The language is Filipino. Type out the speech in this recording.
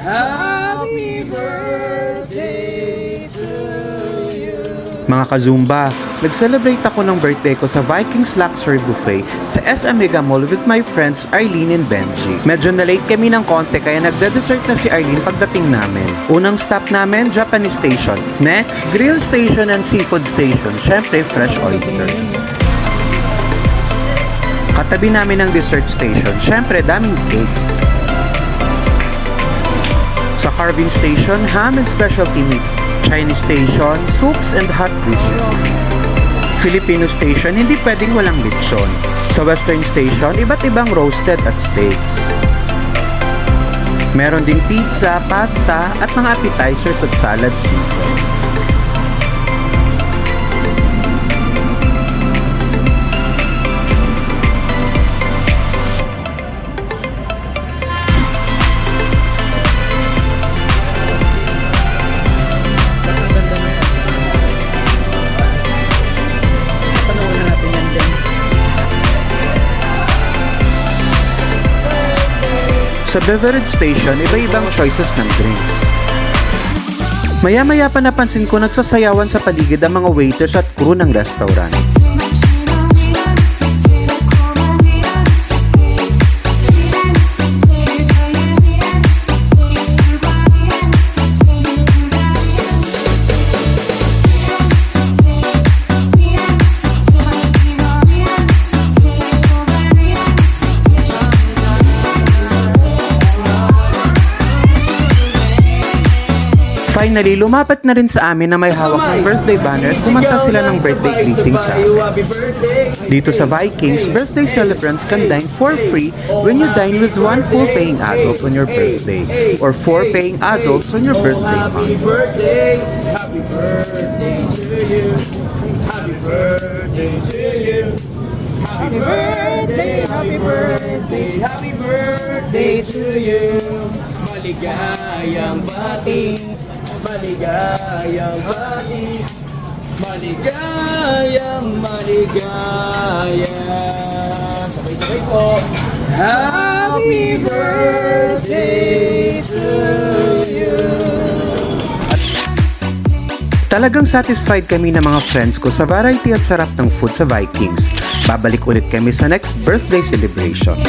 Happy birthday to you. Mga kazumba, nag-celebrate ako ng birthday ko sa Vikings Luxury Buffet sa SM Mega Mall with my friends Arlene and Benji. Medyo na-late kami ng konti kaya nagde-dessert na si Arlene pagdating namin. Unang stop namin, Japanese Station. Next, Grill Station and Seafood Station. Syempre, fresh oysters. Katabi namin ng dessert station. Syempre, daming cakes. Sa Carving Station, ham and specialty meats. Chinese Station, soups and hot dishes. Filipino Station, hindi pwedeng walang lechon. Sa Western Station, iba't ibang roasted at steaks. Meron ding pizza, pasta, at mga appetizers at salads dito. Sa beverage station, iba-ibang choices ng drinks. Maya-maya pa napansin ko nagsasayawan sa paligid ang mga waiters at crew ng restaurant. Finally, lumapat na rin sa amin na may hawak ng birthday banner at kumanta sila ng birthday greeting sa amin. Dito sa Vikings, birthday celebrants can dine for free when you dine with one full paying adult on your birthday or 4 paying adults on your birthday month. Happy birthday to you. Happy birthday to you. Happy birthday, happy birthday, happy birthday to you. Maligayang bati. Maligayang bati, maligayang sabay-sabay po. Happy birthday to you. Talagang satisfied kami ng mga friends ko sa variety at sarap ng food sa Vikings. Babalik ulit kami sa next birthday celebration.